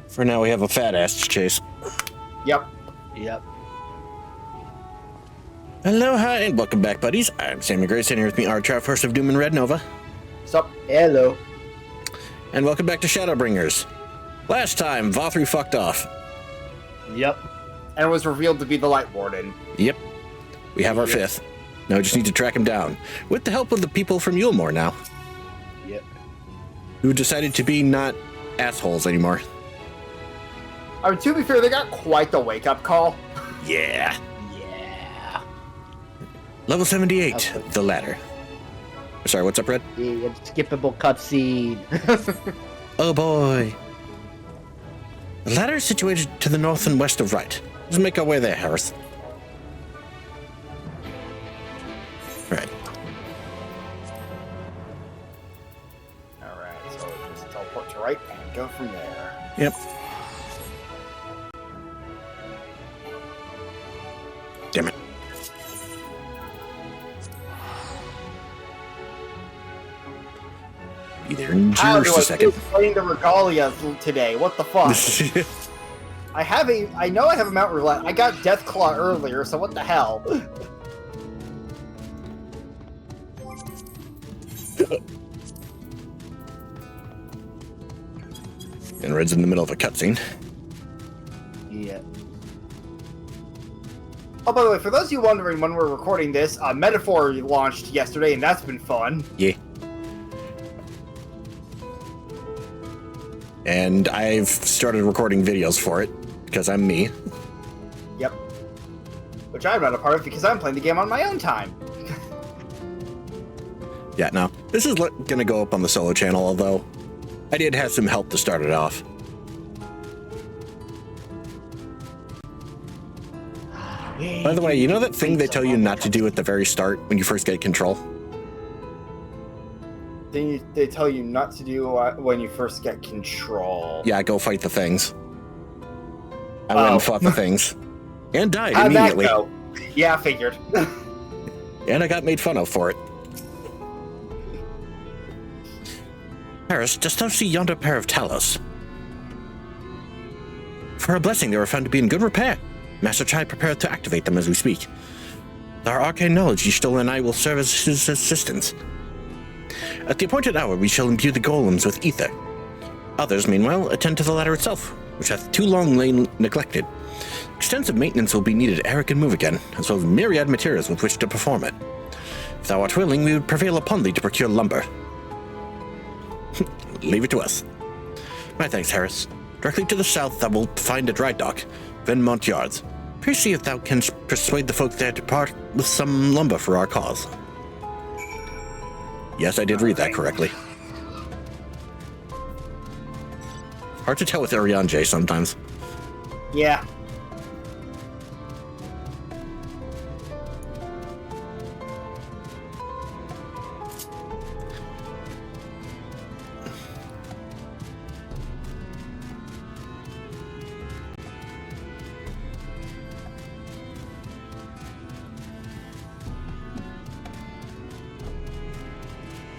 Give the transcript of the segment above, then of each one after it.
For now, we have a fat ass to chase. Yep. Aloha and welcome back, buddies. I'm Sammy Grayson, here with me, Archer, first of Doom and Red Nova. Sup? Hello. And welcome back to Shadowbringers. Last time, Vothru fucked off. Yep. And was revealed to be the Light Warden. Yep. We have our fifth. Now we just need to track him down. With the help of the people from Yulemore now. Yep. Who decided to be not assholes anymore. I mean, to be fair, they got quite the wake-up call. Yeah. Yeah. Level 78, Okay. the ladder. Sorry, what's up, Red? Yeah, skippable cutscene. Oh boy. The ladder is situated to the north and west of right. Let's make our way there, Harris. Right. Alright, so just teleport to right and go from there. Yep. Damn it. Be there in just a second. Playing the Regalia today. What the fuck? I know I have a Mount Roulette. I got Deathclaw earlier, so what the hell? And Red's in the middle of a cutscene. Yeah. Oh, by the way, for those of you wondering when we're recording this, Metaphor launched yesterday, and that's been fun. Yeah. And I've started recording videos for it, because I'm me. Yep. Which I'm not a part of because I'm playing the game on my own time. Yeah, no. This is gonna go up on the solo channel, although I did have some help to start it off. By the way, you know that thing they tell you not to do at the very start when you first get control? They tell you not to do when you first get control. Yeah, go fight the things. I went and fought the things. And died How'd immediately. that go? Yeah, I figured. And I got made fun of for it. Paris, dost thou see yonder pair of talos? For a blessing, they were found to be in good repair. Master Chai prepared to activate them as we speak. With our arcane knowledge, Yishtil and I will serve as his assistants. At the appointed hour, we shall imbue the golems with ether. Others, meanwhile, attend to the ladder itself, which hath too long lain neglected. Extensive maintenance will be needed ere it can move again, as well as myriad materials with which to perform it. If thou art willing, we would prevail upon thee to procure lumber. Leave it to us. My thanks, Harris. Directly to the south, thou wilt find a dry dock, Venmont Yards. Pray see if thou canst persuade the folk there to part with some lumber for our cause. Yes, I did read that correctly. Hard to tell with Ariane sometimes. Yeah.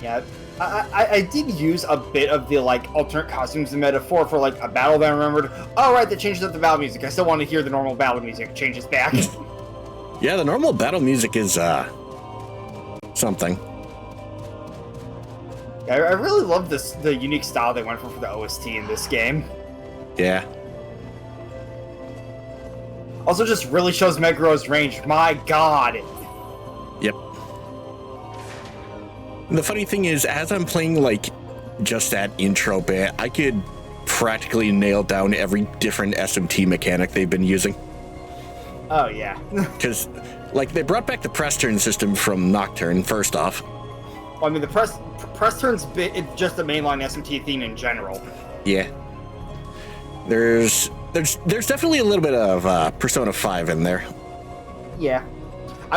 Yeah, I did use a bit of the, like, alternate costumes and metaphor for, like, a battle that I remembered. Oh, right, that changes up the battle music. I still want to hear the normal battle music. Changes back. Yeah, the normal battle music is, something. Yeah, I really love the unique style they went for the OST in this game. Yeah. Also just really shows Megro's range. My god! Yep. The funny thing is, as I'm playing, like, just that intro bit, I could practically nail down every different SMT mechanic they've been using. Oh, yeah. Because, like, they brought back the press turn system from Nocturne, first off. Well, I mean, the press turn's it's just the mainline SMT theme in general. Yeah. There's definitely a little bit of Persona 5 in there. Yeah.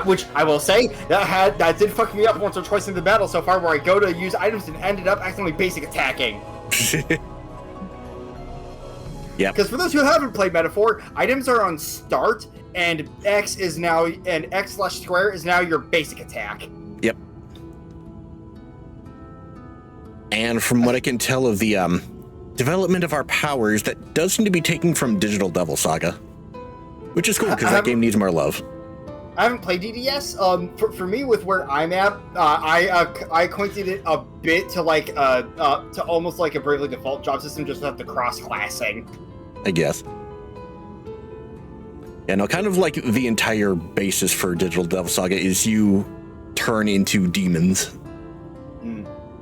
Which I will say that did fuck me up once or twice in the battle so far, where I go to use items and ended up accidentally basic attacking. Yep. Because for those who haven't played Metaphor, items are on start, and X/square is now your basic attack. Yep. And from what I can tell of the development of our powers, that does seem to be taken from Digital Devil Saga, which is cool because that game needs more love. I haven't played DDS. For me, with where I'm at, I acquainted it a bit to to almost like a Bravely Default job system, just without the cross-classing. I guess. Yeah, no, kind of like the entire basis for Digital Devil Saga is you turn into demons.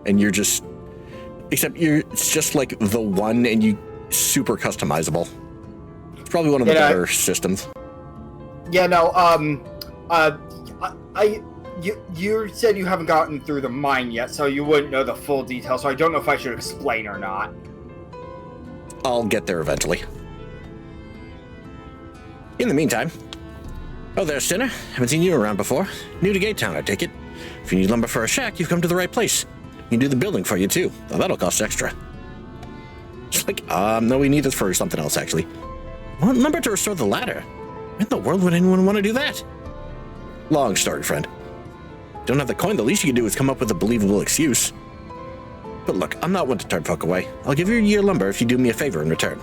And you're just... Except it's just like the one, and you super customizable. It's probably one of the better systems. Yeah, no, you said you haven't gotten through the mine yet, so you wouldn't know the full details, so I don't know if I should explain or not. I'll get there eventually. In the meantime... Oh, there, Sinner. Haven't seen you around before. New to Gate Town, I take it. If you need lumber for a shack, you've come to the right place. You can do the building for you, too. Oh, that'll cost extra. Just like, no, we need this for something else, actually. I want lumber to restore the ladder. Why in the world would anyone want to do that? Long story, friend. Don't have the coin, the least you can do is come up with a believable excuse. But look, I'm not one to turn folk away. I'll give you your lumber if you do me a favor in return.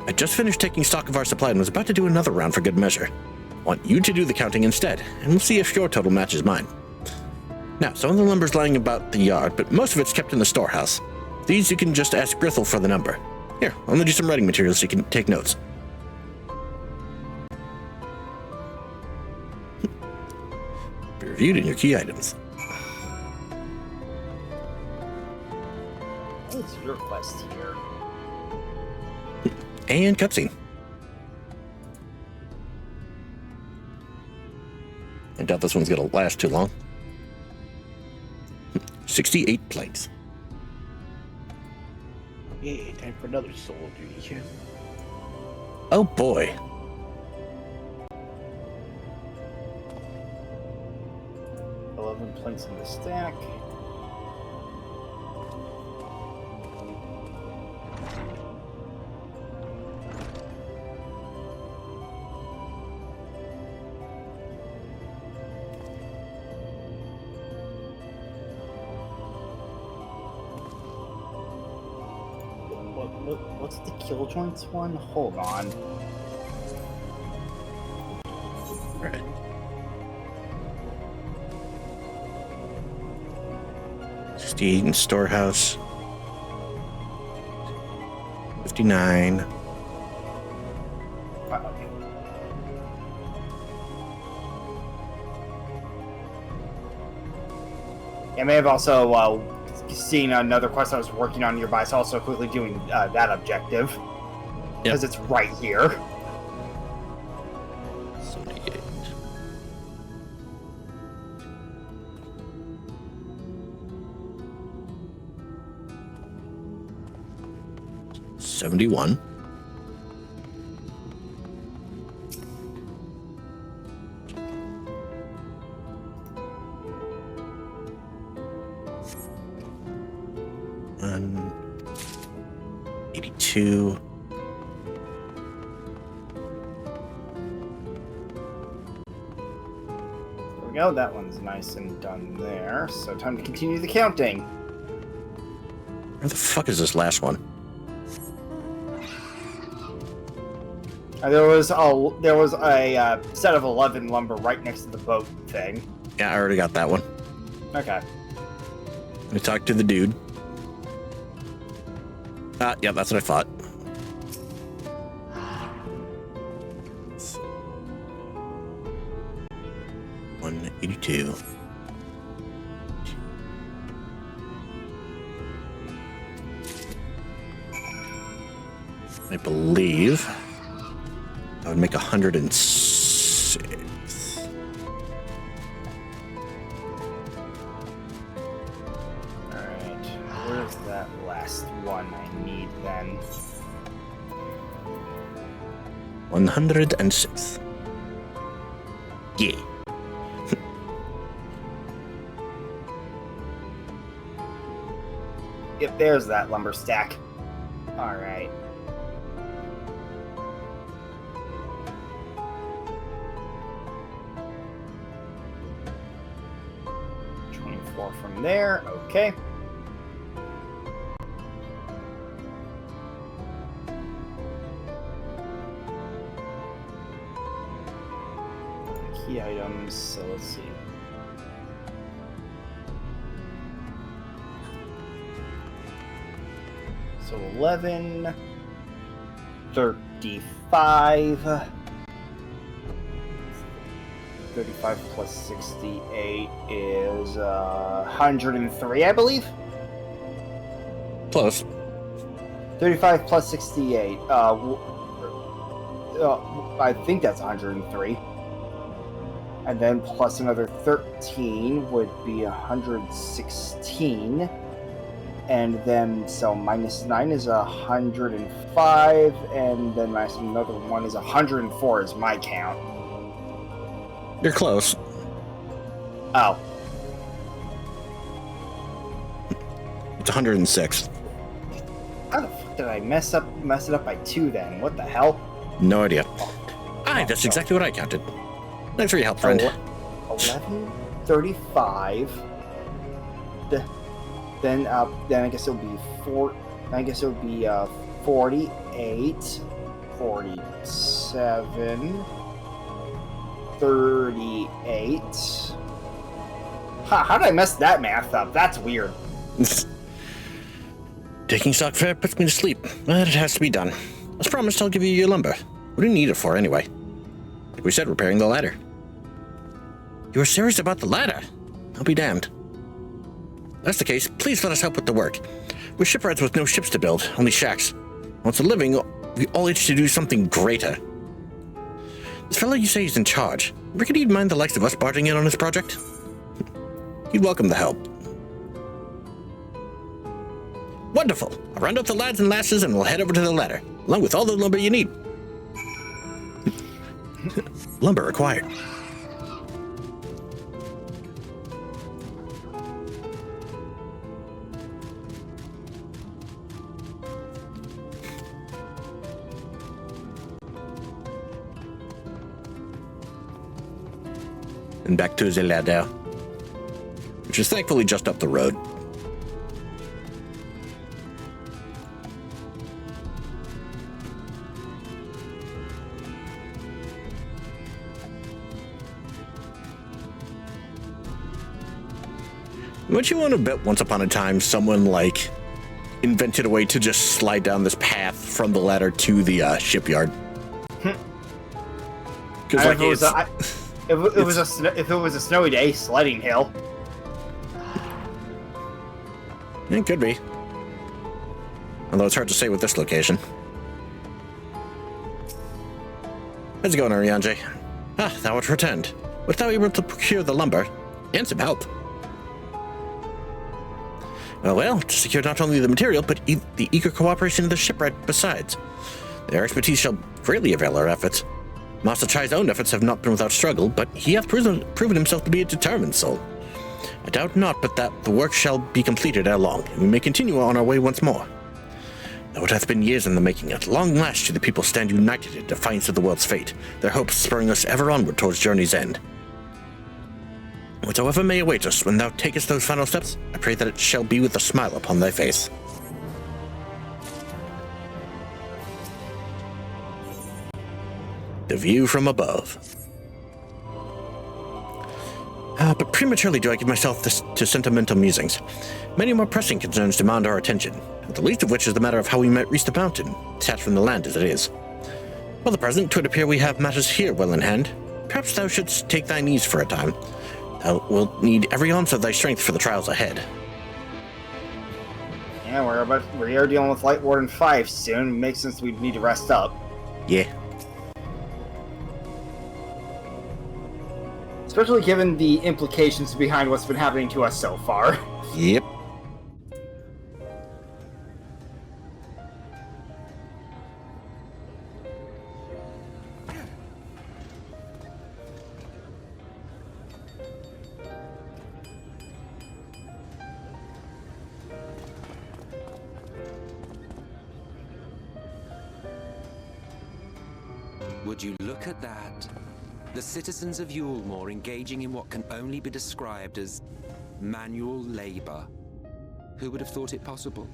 I just finished taking stock of our supply and was about to do another round for good measure. I want you to do the counting instead, and we'll see if your total matches mine. Now, some of the lumber's lying about the yard, but most of it's kept in the storehouse. These you can just ask Grithel for the number. Here, I'll lend you some writing materials so you can take notes. Be reviewed in your key items. What's your quest here? And cutscene. I doubt this one's gonna last too long. 68 planks. Yeah, time for another soul duty. Oh boy. Planks in the stack. What's the kill joints one? Hold on. Right. In storehouse. 59. I may have also seen another quest I was working on nearby, so also quickly doing that objective. Because it's right here. 78. $71. And 82. There we go, that one's nice and done there. So time to continue the counting. Where the fuck is this last one? There was a set of 11 lumber right next to the boat thing. Yeah, I already got that one. Okay. I talked to the dude. Yeah, that's what I thought. $182. I believe I would make 106. Alright, where's that last one I need then? 106. Yeah. Yep, there's that lumber stack. Alright. 4 from there. Okay. Key items, so let's see. So 11, 35. 35 plus 68 is 103, I believe. Close. 35 plus 68. I think that's 103. And then plus another 13 would be 116. And then, so minus 9 is 105. And then minus another 1 is 104 is my count. You're close. Oh. It's 106. How the fuck did I mess it up by 2 then? What the hell? No idea. Aye, that's exactly what I counted. Thanks for your help, friend. 11, 35. Then I guess it'll be 4. I guess it'll be 48, 47, 38. How did I mess that math up? That's weird. Taking stock fare puts me to sleep, but it has to be done. As promised, I'll give you your lumber. What do you need it for, anyway? Like we said, repairing the ladder. You are serious about the ladder? I'll be damned. If that's the case, please let us help with the work. We're shipwrights with no ships to build, only shacks. Once a living, we all itch to do something greater. This fellow you say is in charge. Reckon he'd mind the likes of us barging in on his project? He'd welcome the help. Wonderful. I'll round up the lads and lasses and we'll head over to the ladder, along with all the lumber you need. Lumber acquired. And back to the ladder, which is thankfully just up the road. Don't you want to bet once upon a time someone, like, invented a way to just slide down this path from the ladder to the shipyard? Because, like, if it was a snowy day, sledding hill. It could be. Although it's hard to say with this location. How's it going, Arianje? Ah, thou art returned. Wert thou able to procure the lumber? And some help. Well, to secure not only the material, but the eager cooperation of the shipwright besides. Their expertise shall greatly avail our efforts. Master Chai's own efforts have not been without struggle, but he hath proven himself to be a determined soul. I doubt not but that the work shall be completed ere long, and we may continue on our way once more. Though it hath been years in the making, at long last should the people stand united in defiance of the world's fate, their hopes spurring us ever onward towards journey's end. Whatsoever may await us when thou takest those final steps, I pray that it shall be with a smile upon thy face. The view from above. But prematurely do I give myself to sentimental musings. Many more pressing concerns demand our attention, the least of which is the matter of how we might reach the mountain, detached from the land as it is. For the present, 'twould appear we have matters here well in hand. Perhaps thou shouldst take thine ease for a time. Thou wilt need every ounce of thy strength for the trials ahead. Yeah, we are dealing with Light Warden 5 soon. It makes sense we'd need to rest up. Yeah. Especially given the implications behind what's been happening to us so far. Yep. Would you look at that? The citizens of Yulemore engaging in what can only be described as Manual labor. Who would have thought it possible?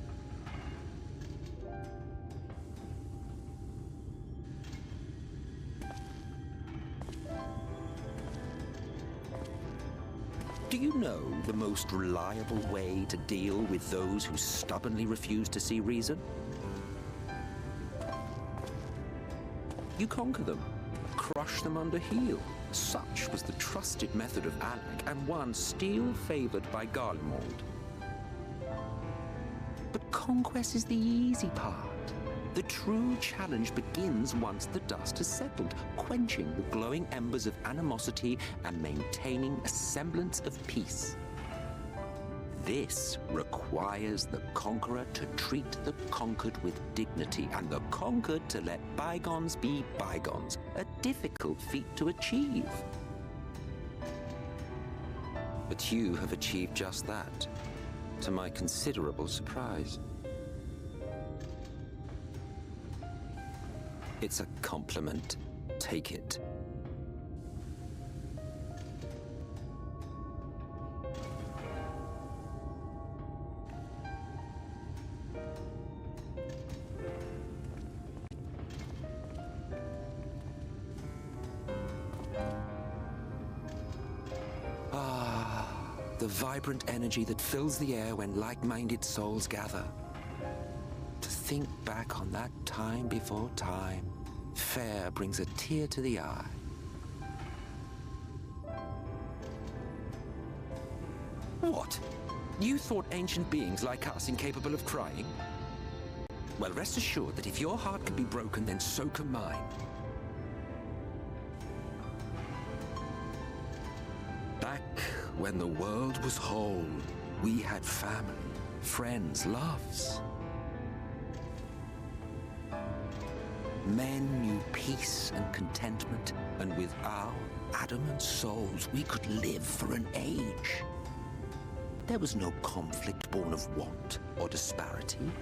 Do you know the most reliable way to deal with those who stubbornly refuse to see reason? You conquer them, crush them under heel. Such was the trusted method of Alec, and one still favored by Garlemald. But conquest is the easy part. The true challenge begins once the dust has settled, quenching the glowing embers of animosity and maintaining a semblance of peace. This requires the conqueror to treat the conquered with dignity, and the conquered to let bygones be bygones, a difficult feat to achieve. But you have achieved just that, to my considerable surprise. It's a compliment. Take it. The vibrant energy that fills the air when like-minded souls gather. To think back on that time before time, fair brings a tear to the eye. What? You thought ancient beings like us incapable of crying? Well, rest assured that if your heart can be broken, then so can mine. Back when the world was whole, we had family, friends, loves. Men knew peace and contentment, and with our adamant souls, we could live for an age. There was no conflict born of want or disparity.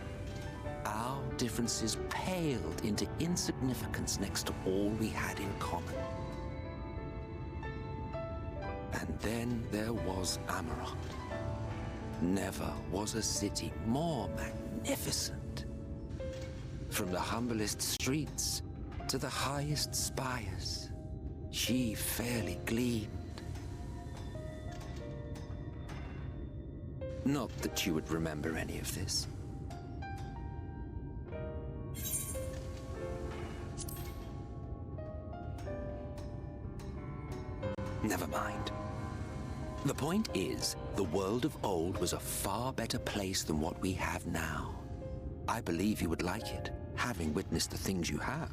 Our differences paled into insignificance next to all we had in common. And then there was Amarant. Never was a city more magnificent. From the humblest streets to the highest spires, she fairly gleamed. Not that you would remember any of this. Never mind. The point is, the world of old was a far better place than what we have now. I believe you would like it, having witnessed the things you have.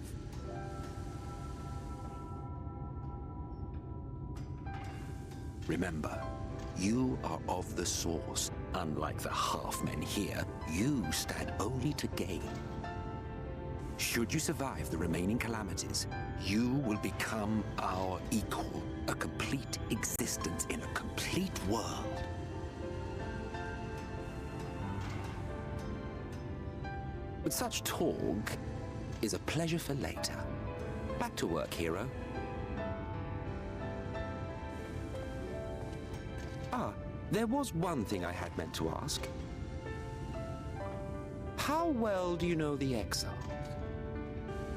Remember, you are of the source. Unlike the half-men here, you stand only to gain. Should you survive the remaining calamities, you will become our equal, a complete existence in a complete world. But such talk is a pleasure for later. Back to work, hero. There was one thing I had meant to ask. How well do you know the XIV?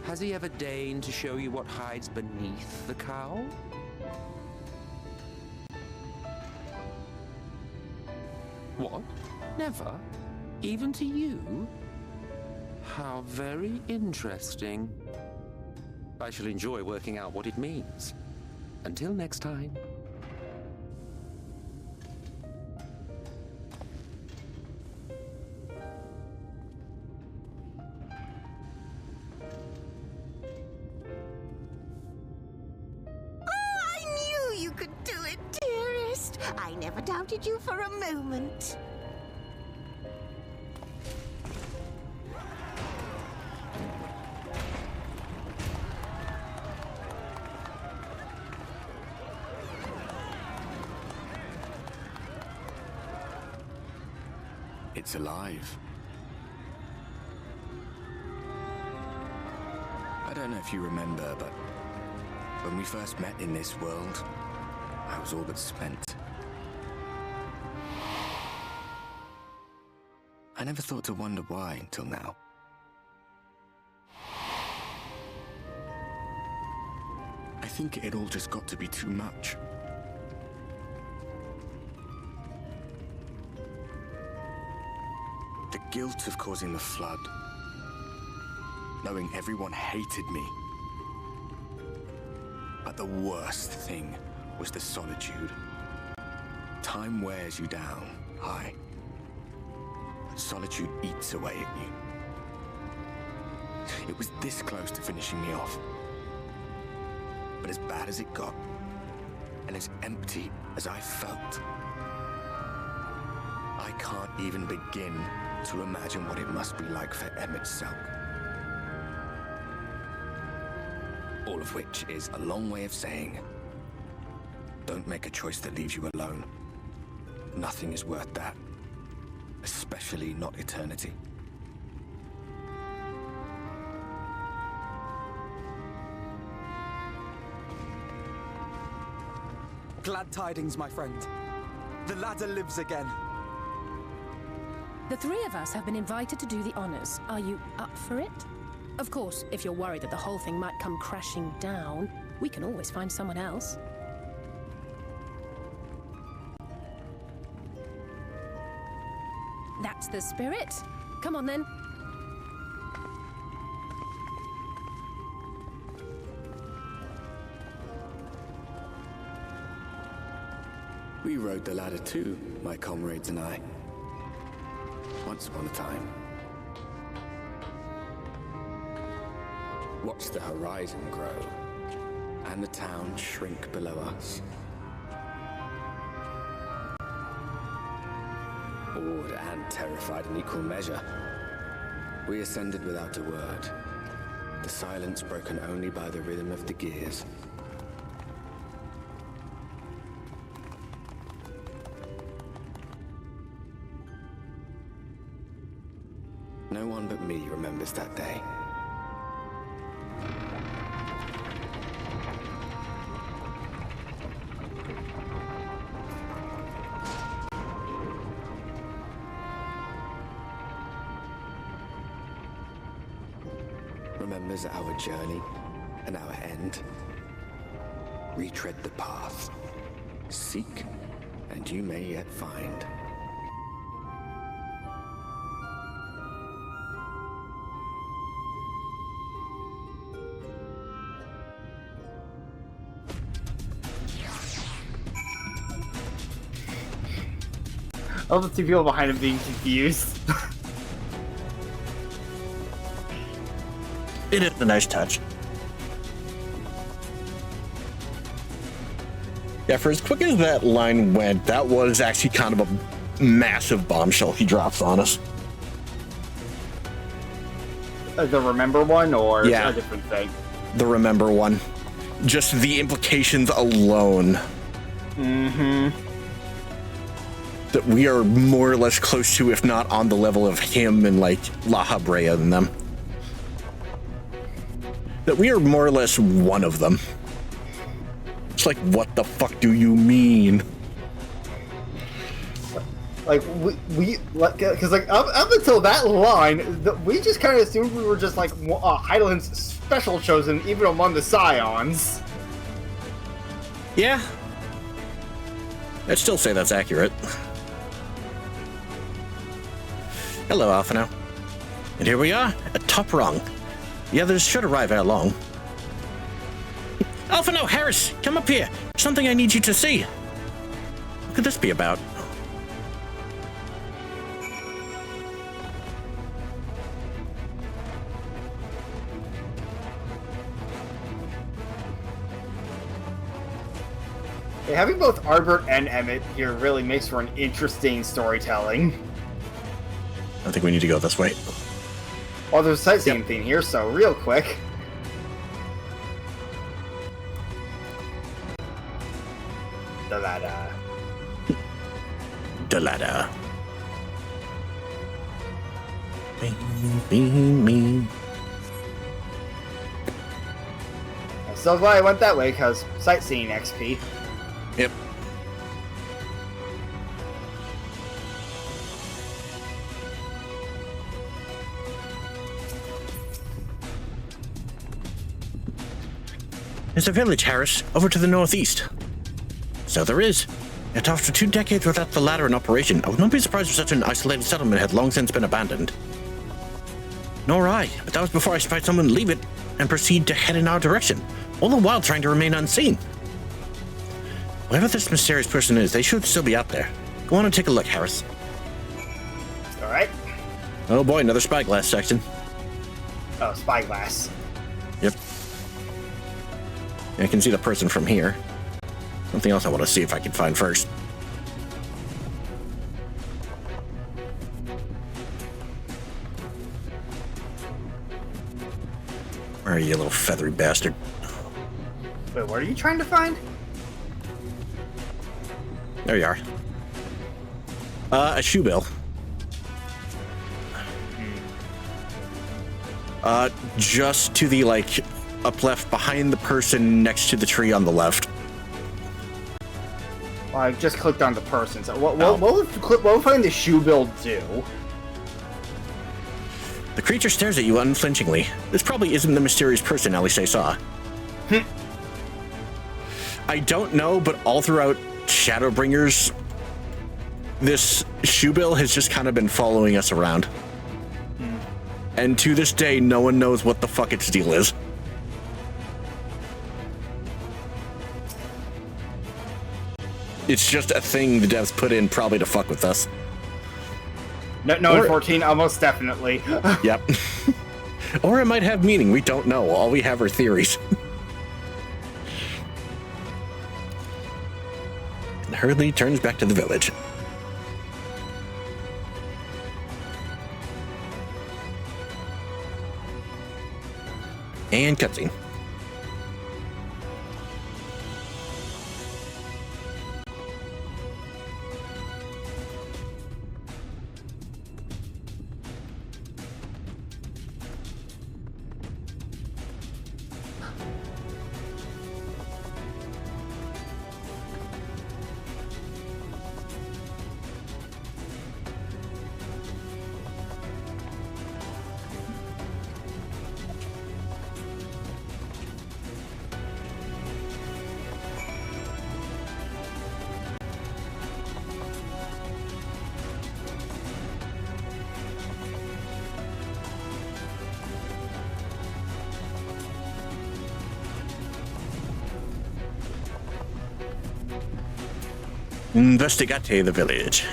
Has he ever deigned to show you what hides beneath the cowl? What? Never? Even to you? How very interesting. I shall enjoy working out what it means. Until next time. I never doubted you for a moment. It's alive. I don't know if you remember, but when we first met in this world, I was all but spent. I never thought to wonder why until now. I think it all just got to be too much. The guilt of causing the flood. Knowing everyone hated me. But the worst thing was the solitude. Time wears you down, aye. Solitude eats away at you. It was this close to finishing me off. But as bad as it got, and as empty as I felt, I can't even begin to imagine what it must be like for Emmett Selk. All of which is a long way of saying, don't make a choice that leaves you alone. Nothing is worth that. Especially not eternity. Glad tidings, my friend. The ladder lives again. The three of us have been invited to do the honors. Are you up for it? Of course, if you're worried that the whole thing might come crashing down, we can always find someone else. That's the spirit. Come on, then. We rode the ladder too, my comrades and I. Once upon a time. Watched the horizon grow, and the town shrink below us. Awed and terrified in equal measure, we ascended without a word, the silence broken only by the rhythm of the gears. No one but me remembers that day. Remembers our journey and our end. Retread the path. Seek, and you may yet find. All the two people behind him being confused. It is a nice touch. Yeah, for as quick as that line went, that was actually kind of a massive bombshell he drops on us. The remember one, or yeah, a different thing? The remember one. Just the implications alone. Mm-hmm. That we are more or less close to, if not on the level of him and like La Habrea and them. That we are more or less one of them. It's like, what the fuck do you mean? Like, because like up until that line, we just kind of assumed we were just like Heidelind's special chosen, even among the Scions. Yeah. I'd still say that's accurate. Hello, Alphino. And here we are, at top rung. The others should arrive ere long. Alphino, Harris, come up here. Something I need you to see. What could this be about? Yeah, having both Arbert and Emmett here really makes for an interesting storytelling. I think we need to go this way. Well, there's a sightseeing thing here, so real quick. The ladder. The ladder. Me. I'm so glad I went that way, because sightseeing XP. Yep. There's a village, Harris, over to the northeast. So there is. Yet after 2 decades without the latter in operation, I would not be surprised if such an isolated settlement had long since been abandoned. Nor I, but that was before I spied someone leave it and proceed to head in our direction, all the while trying to remain unseen. Whoever this mysterious person is, they should still be out there. Go on and take a look, Harris. Alright. Oh boy, another spyglass section. Oh, spyglass. Yep. I can see the person from here. Something else I want to see if I can find first. Where are you, little feathery bastard? Wait, what are you trying to find? There you are. A shoe bill. Just to the, up left, behind the person next to the tree on the left. Well, I just clicked on the person, so what will finding the shoe bill do? The creature stares at you unflinchingly. This probably isn't the mysterious person Alice saw. I don't know, but all throughout Shadowbringers, this shoe bill has just kind of been following us around. And to this day, no one knows what the fuck its deal is. It's just a thing the devs put in probably to fuck with us. No, in 14, almost definitely. Yep. Or it might have meaning, we don't know. All we have are theories. And Hurley turns back to the village. And cutscene. Investigate the village.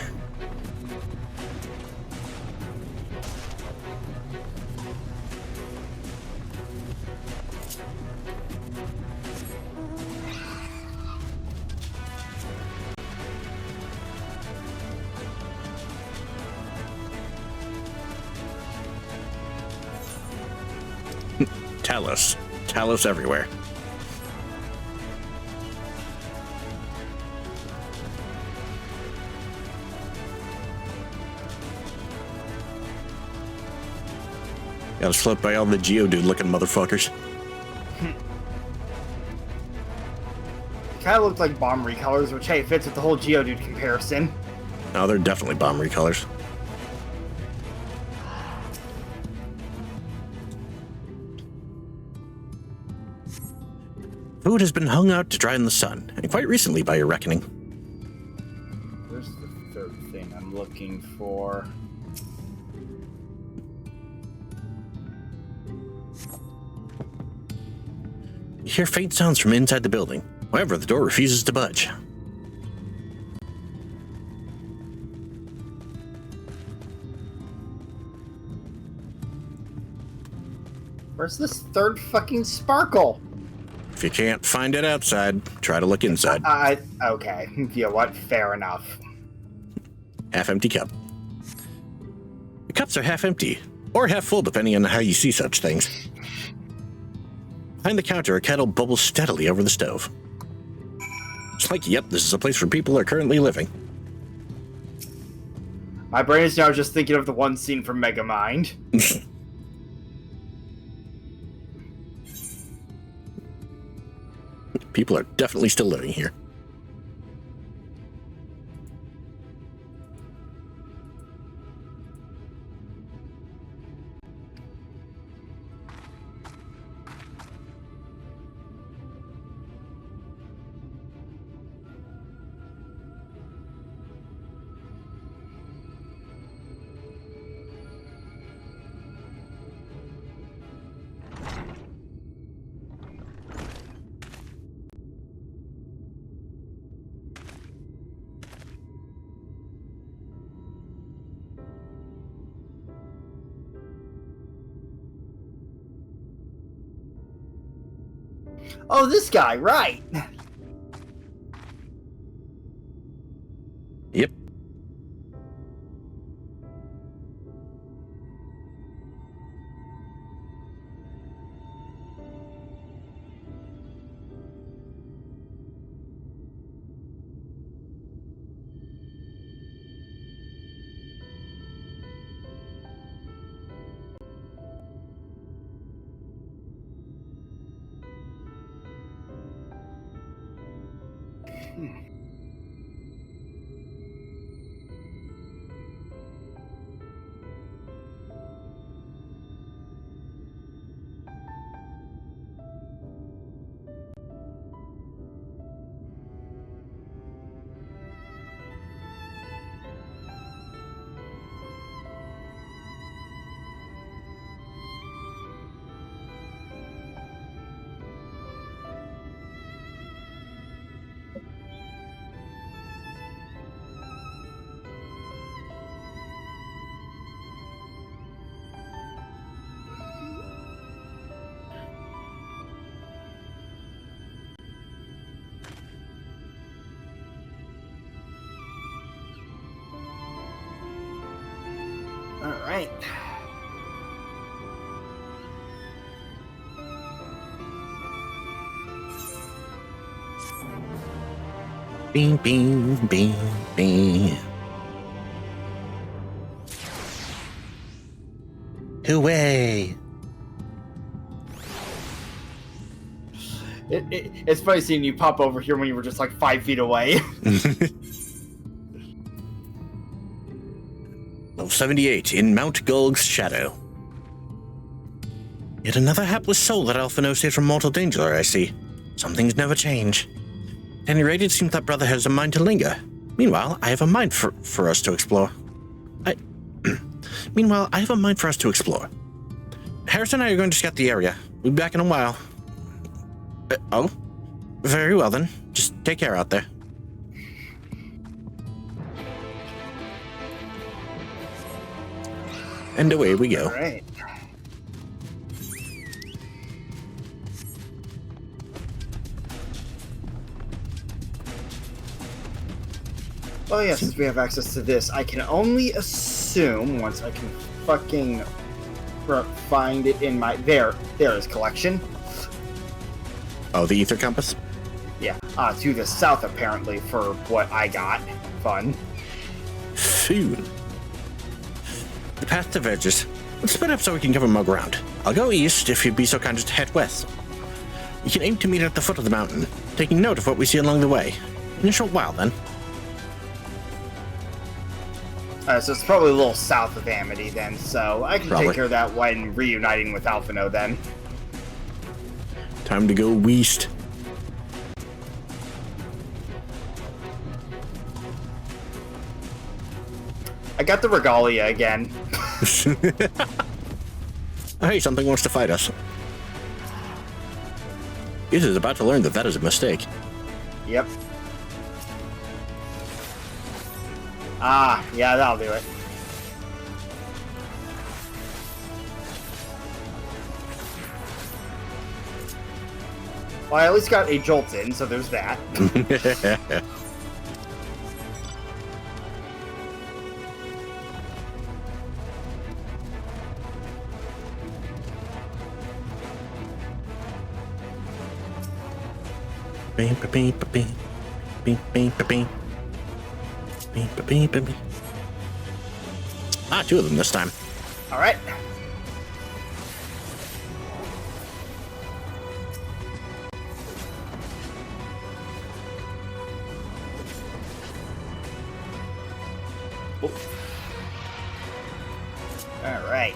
Talos everywhere. Gotta slip by all the Geodude looking motherfuckers. Kind of looked like bomb recolors, which, hey, fits with the whole Geodude comparison. Oh, they're definitely bomb recolors. Food has been hung out to dry in the sun, and quite recently by your reckoning. Where's the third thing I'm looking for? You hear faint sounds from inside the building. However, the door refuses to budge. Where's this third fucking sparkle? If you can't find it outside, try to look inside. Okay. You know what? Fair enough. Half-empty cup. The cups are half empty, or half full, depending on how you see such things. Behind the counter, a kettle bubbles steadily over the stove. It's like, yep, this is a place where people are currently living. My brain is now just thinking of the one scene from Megamind. People are definitely still living here. Oh, this guy, right. Yep. All right. Bing, bing, bing, bing. Hooray! It's funny seeing you pop over here when you were just like 5 feet away. Level 78 in Mount Gulg's shadow. Yet another hapless soul that Alphino saved from mortal danger, I see. Some things never change. At any rate, it seems that brother has a mind to linger. Meanwhile, I have a mind for us to explore. Meanwhile, I have a mind for us to explore. Harrison and I are going to scout the area. We'll be back in a while. Oh? Very well then. Just take care out there. And away we go. All right. Oh yeah, since we have access to this, I can only assume once I can fucking find it in my there is collection. Oh, the ether compass? Yeah, to the south apparently for what I got. Fun. Phew. The path diverges. Let's split up so we can cover more ground. I'll go east if you'd be so kind as to head west. We can aim to meet at the foot of the mountain, taking note of what we see along the way. In a short while, then. So it's probably a little south of Amity then, so I can Probably. take care of that when reuniting with Alphino then. Time to go west. I got the Regalia again. Hey, something wants to fight us. It is about to learn that is a mistake. Yep. Ah, yeah, that'll do it. Well, I at least got a jolt in, so there's that. Bing, ba, bing, ba, bing. Bing, bing, ba, bing. Bing, ba, bing, ba, bing. Ah, 2 of them this time. All right. Oh. All right.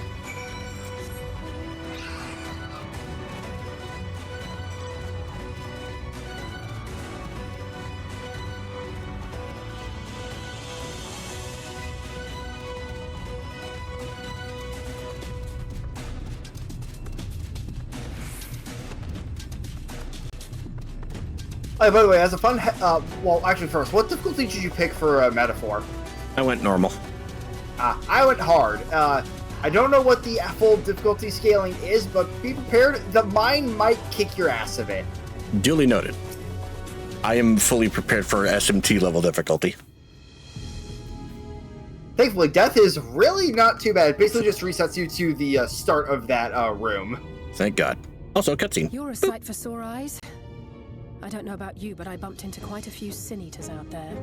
Oh, by the way, as a fun, well, actually, first, what difficulty did you pick for Metaphor? I went normal. I went hard. I don't know what the full difficulty scaling is, but be prepared. The mine might kick your ass a bit. Duly noted. I am fully prepared for SMT level difficulty. Thankfully, death is really not too bad. It basically just resets you to the start of that room. Thank God. Also, cutscene. You're a sight for sore eyes. I don't know about you, but I bumped into quite a few sin eaters out there.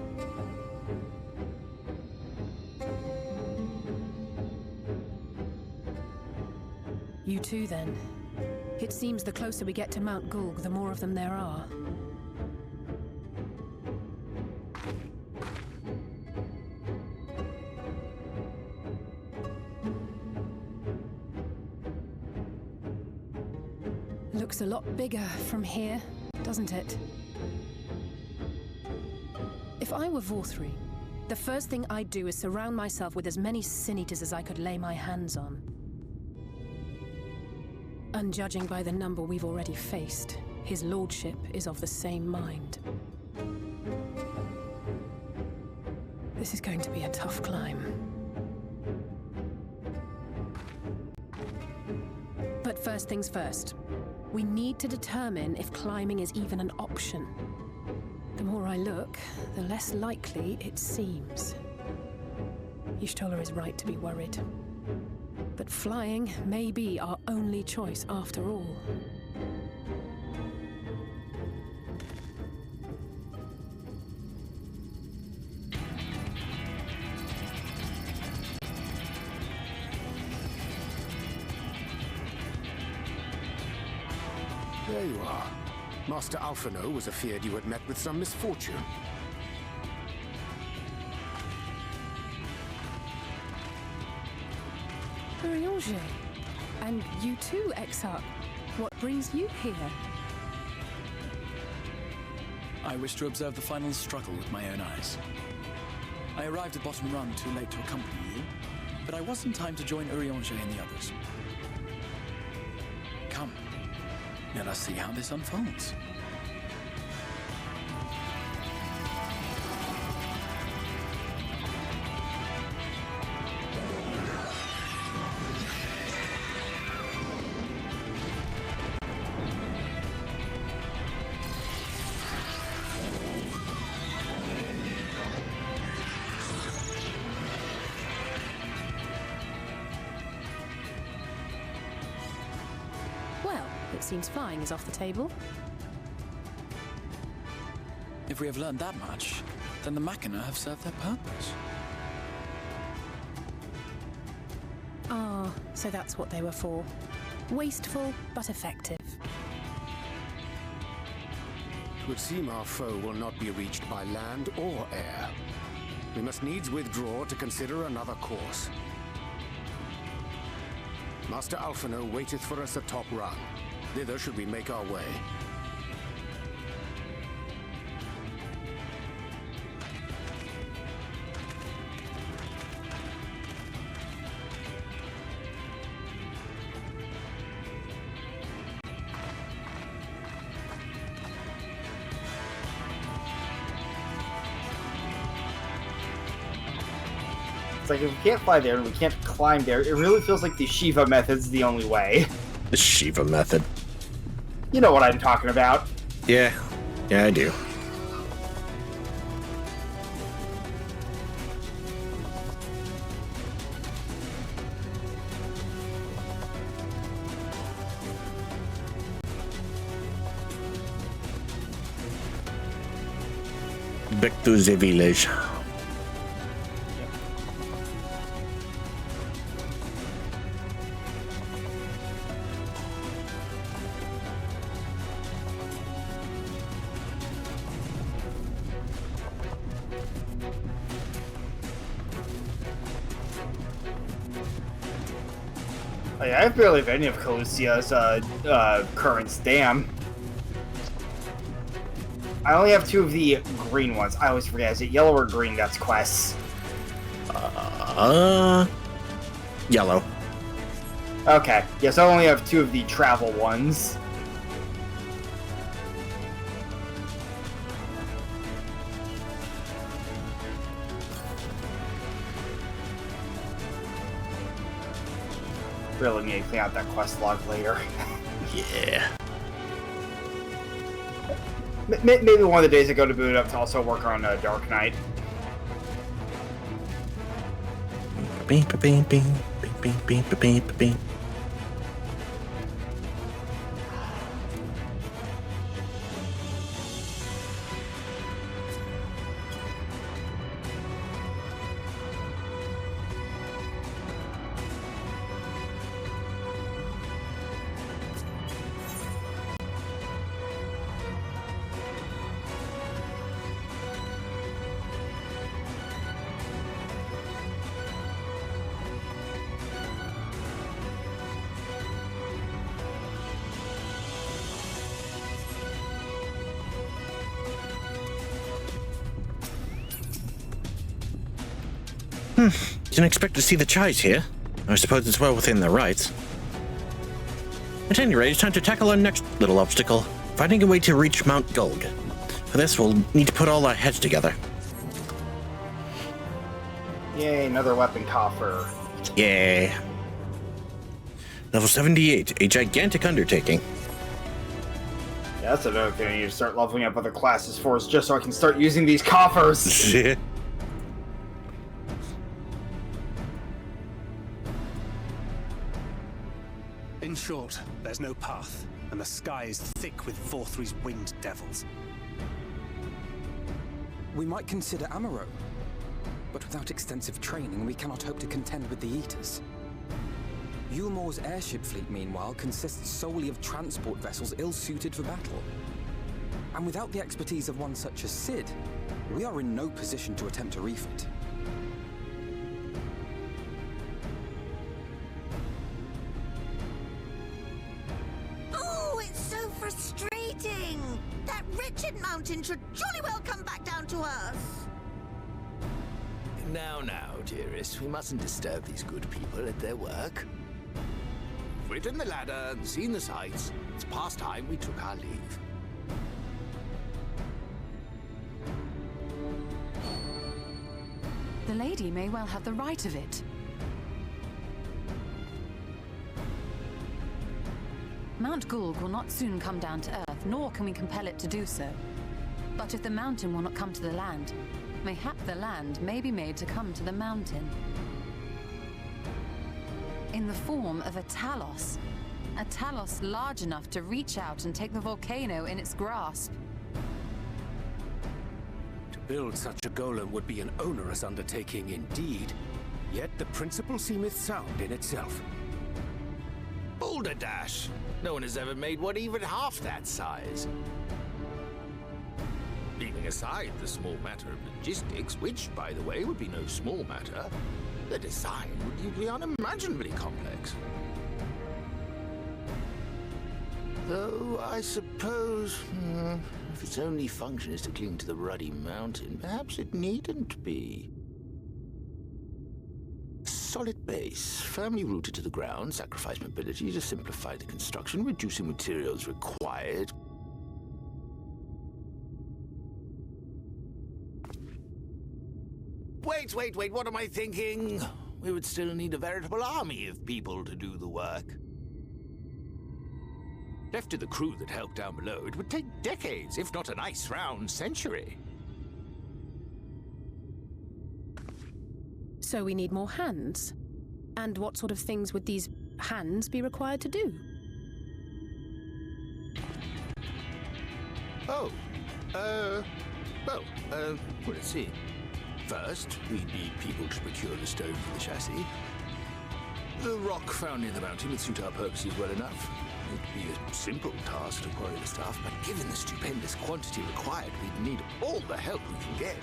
You too, then. It seems the closer we get to Mount Gulg, the more of them there are. Looks a lot bigger from here, doesn't it? If I were Vorthri, the first thing I'd do is surround myself with as many sin eaters as I could lay my hands on. And judging by the number we've already faced, his lordship is of the same mind. This is going to be a tough climb. But first things first. We need to determine if climbing is even an option. The more I look, the less likely it seems. Y'shtola is right to be worried. But flying may be our only choice after all. There you are. Master Alphino was afeard you had met with some misfortune. Urianger. And you too, XIV. What brings you here? I wish to observe the final struggle with my own eyes. I arrived at Bottom Run too late to accompany you, but I was in time to join Urianger and the others. Come, let us see how this unfolds. It seems flying is off the table. If we have learned that much, then the Machina have served their purpose. Ah, so that's what they were for. Wasteful, but effective. It would seem our foe will not be reached by land or air. We must needs withdraw to consider another course. Master Alphino waiteth for us atop Run. Thither should we make our way. It's like if we can't fly there and we can't climb there, it really feels like the Shiva method's the only way. The Shiva method. You know what I'm talking about. Yeah, I do. Back to the village. I have barely have any of Calusia's currents, damn. I only have 2 of the green ones. I always forget, is it yellow or green that's quests? Yellow. Okay, yes, I only have 2 of the travel ones. Really need to clean out that quest log later. Yeah. Maybe one of the days I go to boot up to also work on Dark Knight. Beep, beep, beep, beep, beep, beep, beep, beep. Didn't expect to see the Chais here. I suppose it's well within their rights. At any rate, it's time to tackle our next little obstacle, finding a way to reach Mount Gulg. For this, we'll need to put all our heads together. Yay, another weapon coffer. Yay. Level 78, a gigantic undertaking. Yeah, that's another thing I need to start leveling up other classes for, is just so I can start using these coffers. In short, there's no path, and the sky is thick with Vorthry's winged devils. We might consider Amaro, but without extensive training, we cannot hope to contend with the Eaters. Yulmor's airship fleet, meanwhile, consists solely of transport vessels ill-suited for battle. And without the expertise of one such as Sid, we are in no position to attempt a refit. Frustrating! That wretched mountain should jolly well come back down to us! Now, dearest, we mustn't disturb these good people at their work. We've ridden the ladder and seen the sights. It's past time we took our leave. The lady may well have the right of it. Mount Gulg will not soon come down to Earth, nor can we compel it to do so. But if the mountain will not come to the land, mayhap the land may be made to come to the mountain. In the form of a Talos large enough to reach out and take the volcano in its grasp. To build such a golem would be an onerous undertaking indeed, yet the principle seemeth sound in itself. Boulder Dash! No one has ever made one even half that size. Leaving aside the small matter of logistics, which, by the way, would be no small matter, the design would be unimaginably complex. Though, I suppose, if its only function is to cling to the ruddy mountain, perhaps it needn't be. Solid base, firmly rooted to the ground, sacrifice mobility to simplify the construction, reducing materials required. Wait, what am I thinking? We would still need a veritable army of people to do the work. Left to the crew that helped down below, it would take decades, if not a nice round century. So we need more hands. And what sort of things would these hands be required to do? Well, let's see. First, we'd need people to procure the stone for the chassis. The rock found near the mountain would suit our purposes well enough. It'd be a simple task to quarry the stuff, but given the stupendous quantity required, we'd need all the help we can get.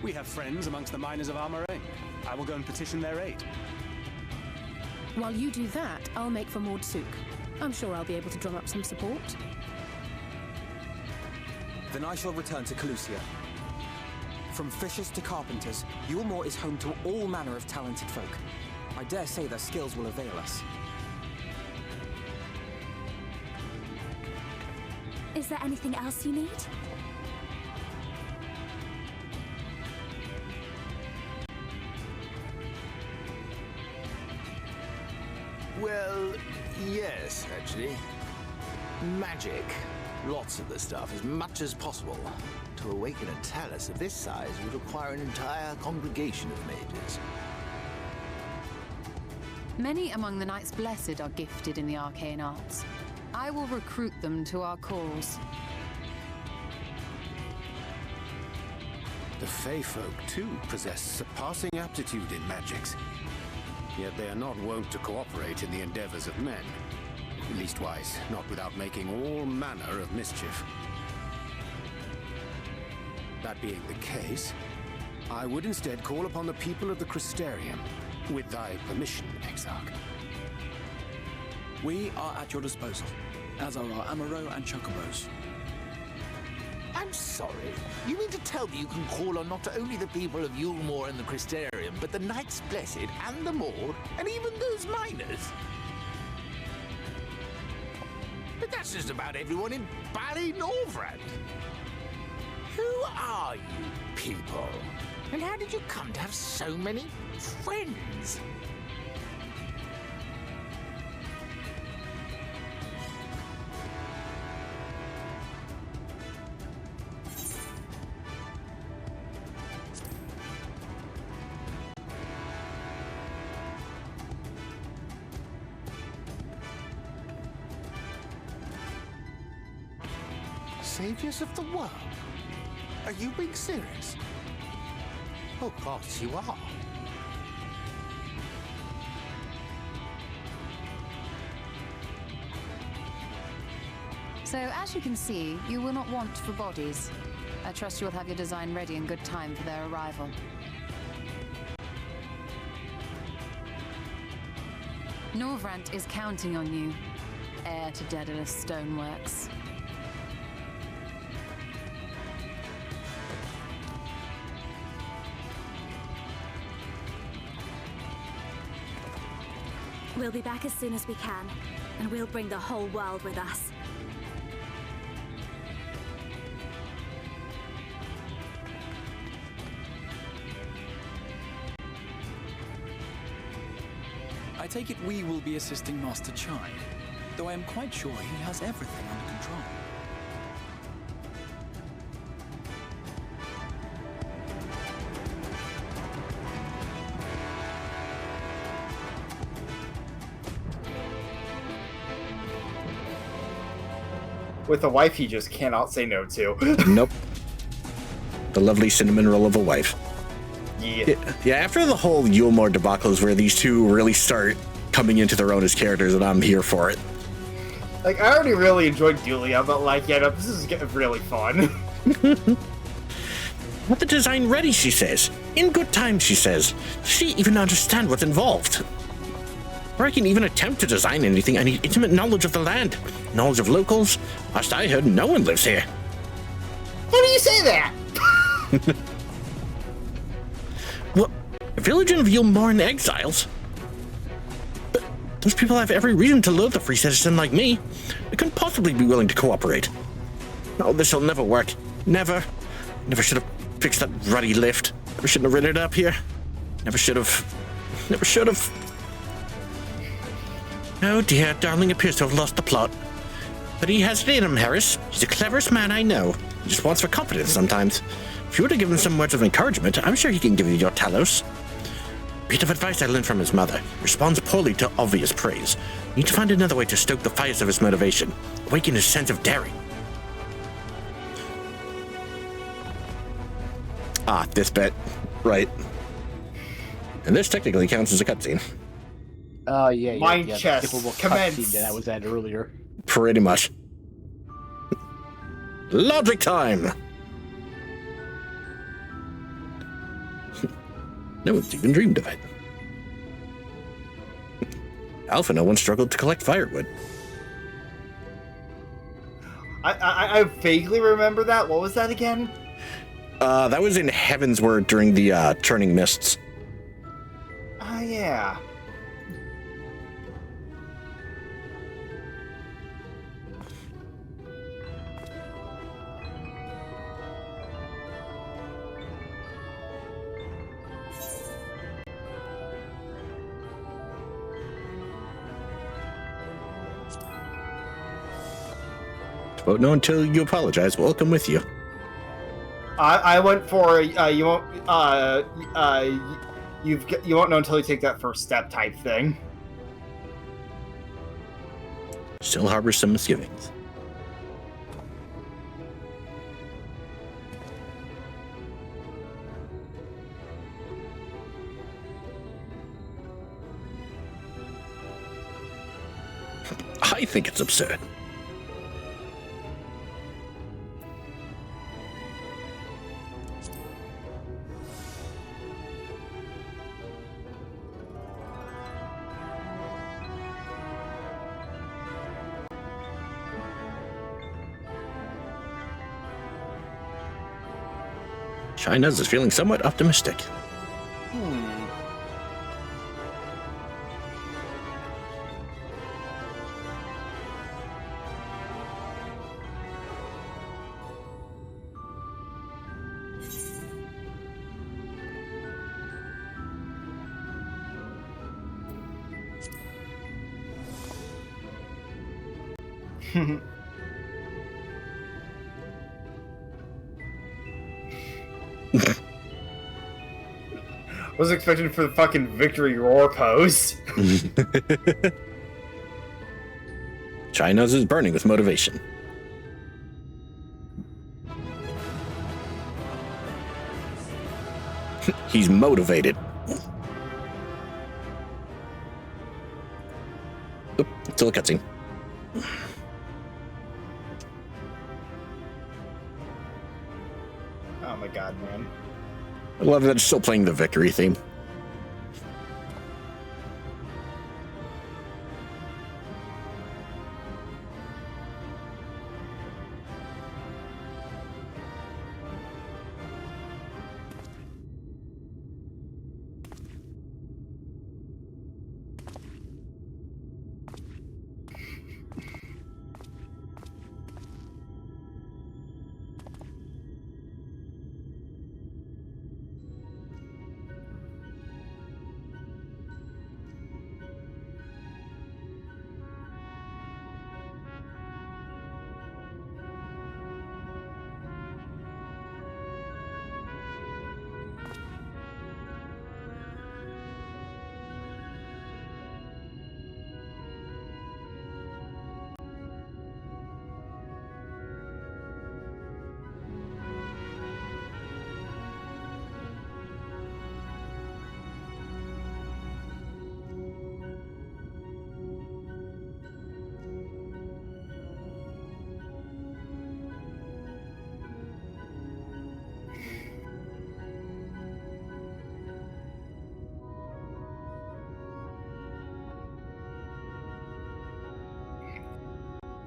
We have friends amongst the miners of Armorain. I will go and petition their aid. While you do that, I'll make for Mordsuk. I'm sure I'll be able to drum up some support. Then I shall return to Calusia. From fishers to carpenters, Yulmor is home to all manner of talented folk. I dare say their skills will avail us. Is there anything else you need? Well, yes, actually. Magic. Lots of the stuff, as much as possible. To awaken a talus of this size would require an entire congregation of mages. Many among the Knights Blessed are gifted in the arcane arts. I will recruit them to our cause. The Fey folk, too, possess surpassing aptitude in magics. Yet they are not wont to cooperate in the endeavors of men. Leastwise, not without making all manner of mischief. That being the case, I would instead call upon the people of the Crystarium. With thy permission, Exarch. We are at your disposal, as are our Amaro and Chocobos. I'm sorry. You mean to tell me you can call on not only the people of Yulmore and the Crystarium, but the Knights Blessed and the Maud, and even those miners? But that's just about everyone in Ballynorvrand. Who are you people? And how did you come to have so many friends? Saviors of the world? Are you being serious? Oh, gods, you are. So, as you can see, you will not want for bodies. I trust you will have your design ready in good time for their arrival. Norvrant is counting on you, heir to Daedalus Stoneworks. We'll be back as soon as we can, and we'll bring the whole world with us. I take it we will be assisting Master Chai, though I am quite sure he has everything under control. With a wife he just cannot say no to. Nope. The lovely cinnamon roll of a wife. Yeah. Yeah, after the whole Yulmore debacle is where these two really start coming into their own as characters, and I'm here for it. Like, I already really enjoyed Julia, but like, yeah, no, this is getting really fun. Have the design ready, she says. In good time, she says. She even understand what's involved. Or I can even attempt to design anything, I need intimate knowledge of the land. Knowledge of locals. Last I heard, no one lives here. Why do you say that? What? A village of Yulmore exiles? But those people have every reason to loathe a free citizen like me. They couldn't possibly be willing to cooperate. No, this'll never work. Never. Never should have fixed that ruddy lift. Never shouldn't have ridden it up here. Never should have. Never should have. Oh dear, Darling appears to have lost the plot. But he has it in him, Harris. He's the cleverest man I know. He just wants for confidence sometimes. If you were to give him some words of encouragement, I'm sure he can give you your Talos. Bit of advice I learned from his mother. Responds poorly to obvious praise. Need to find another way to stoke the fires of his motivation. Awaken his sense of daring. Ah, this bit. Right. And this technically counts as a cutscene. Oh, yeah. Mind yeah, chest, typical commence. cutscene that I was at earlier. Pretty much. Logic time! No one's even dreamed of it. Alpha, no one struggled to collect firewood. I vaguely remember that. What was that again? That was in Heavensward during the Turning Mists. Ah, yeah. Won't know until you apologize, but we'll come with you. I went for you won't you won't know until you take that first step type thing. Still harbors some misgivings. I think it's absurd. China's is feeling somewhat optimistic. Was expecting for the fucking victory roar pose. China's is burning with motivation. He's motivated. Oop, still a cutscene. Oh my god, man. I love that it's still playing the victory theme.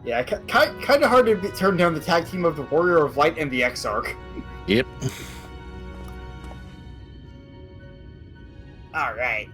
Yeah, kind of hard to turn down the tag team of the Warrior of Light and the Exarch. Yep. Alright.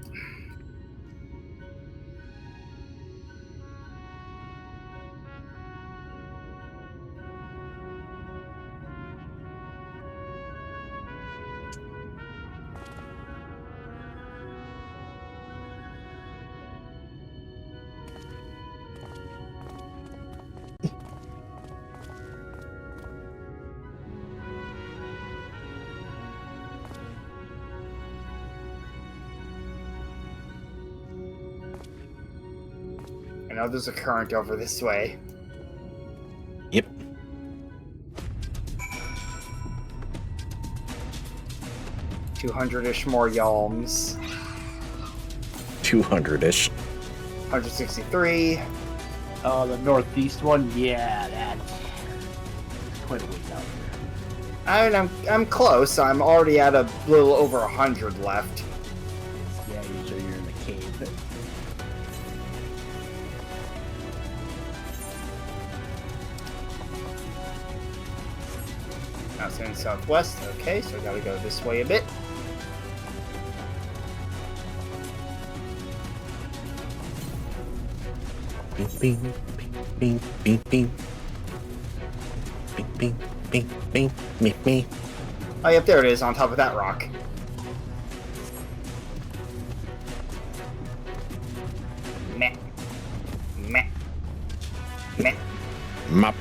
I know there's a current over this way. Yep. $200-ish more yalms. 200-ish. 163. Oh, the northeast one? Yeah, that's quite a ways out there. I mean, I'm close. I'm already at a little over 100 left. Yeah, usually you're in the cave. Now it's in southwest. Okay, so I gotta go this way a bit. Bing, bing, bing, bing, bing. Bing, bing, bing, bing, me, me. Oh, yep, there it is, on top of that rock. Meh. Meh. Meh. Mop.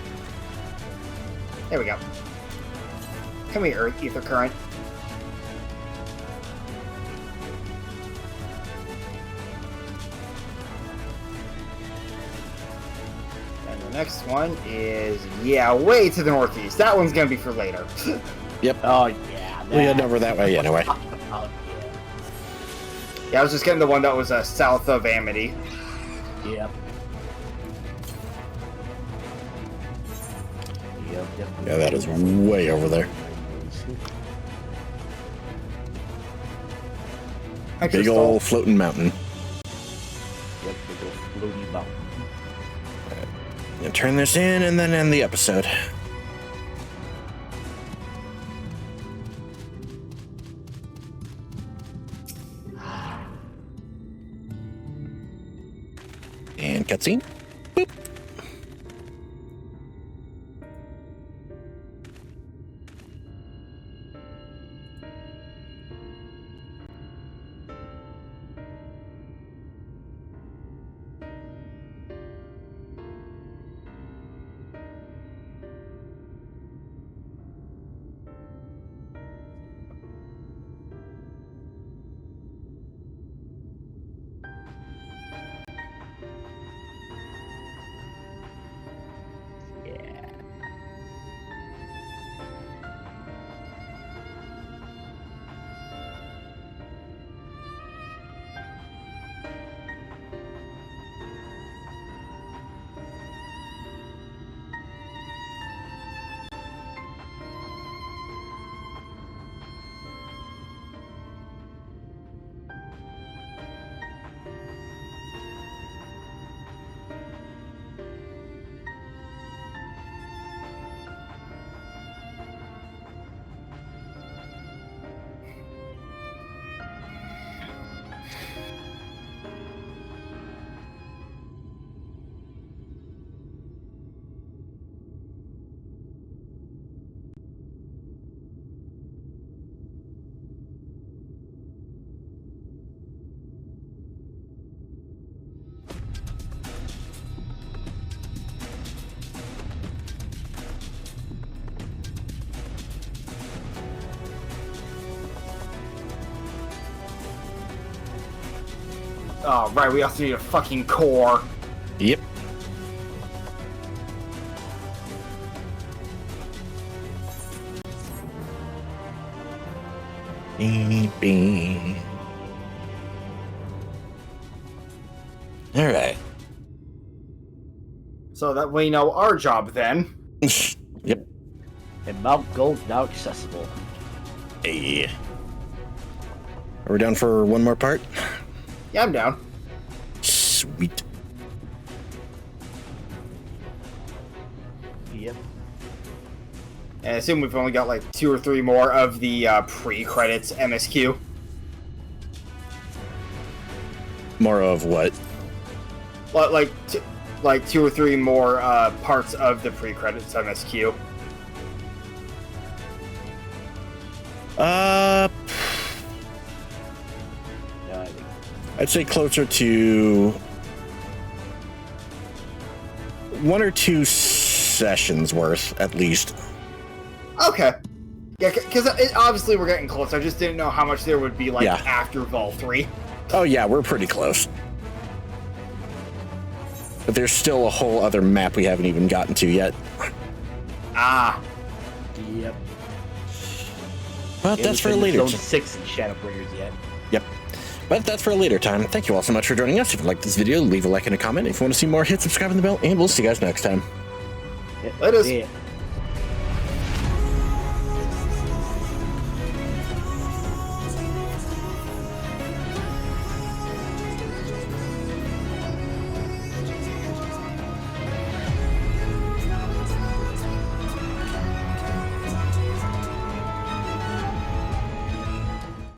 There we go. Come here, Ether Current. And the next one is, yeah, way to the northeast. That one's gonna be for later. Yep. Oh, yeah. We head over that way anyway. Yeah, I was just getting the one that was south of Amity. Yep. Yeah, that is way over there. Big old floating mountain. Yep, big old floating mountain. And turn this in and then end the episode. And cutscene. Boop. Oh, right, we also need a fucking core. Yep. Alright. So that we know our job then. Yep. And Mount Gold now accessible. Hey. Are we down for one more part? Yeah, I'm down. Sweet. Yep. And I assume we've only got like 2 or 3 more of the pre-credits MSQ. More of what? Like 2 or 3 more parts of the pre-credits MSQ. I'd say closer to 1 or 2 sessions worth, at least. Okay. Yeah, because obviously we're getting close. I just didn't know how much there would be, like, after Vol 3. Oh yeah, we're pretty close. But there's still a whole other map we haven't even gotten to yet. Ah. Yep. But that's for a later Zone time. 6 in Shadowbringers yet. Yep. But that's for a later time. Thank you all so much for joining us. If you liked this video, leave a like and a comment. If you want to see more, hit subscribe and the bell, and we'll see you guys next time. Yep. Later.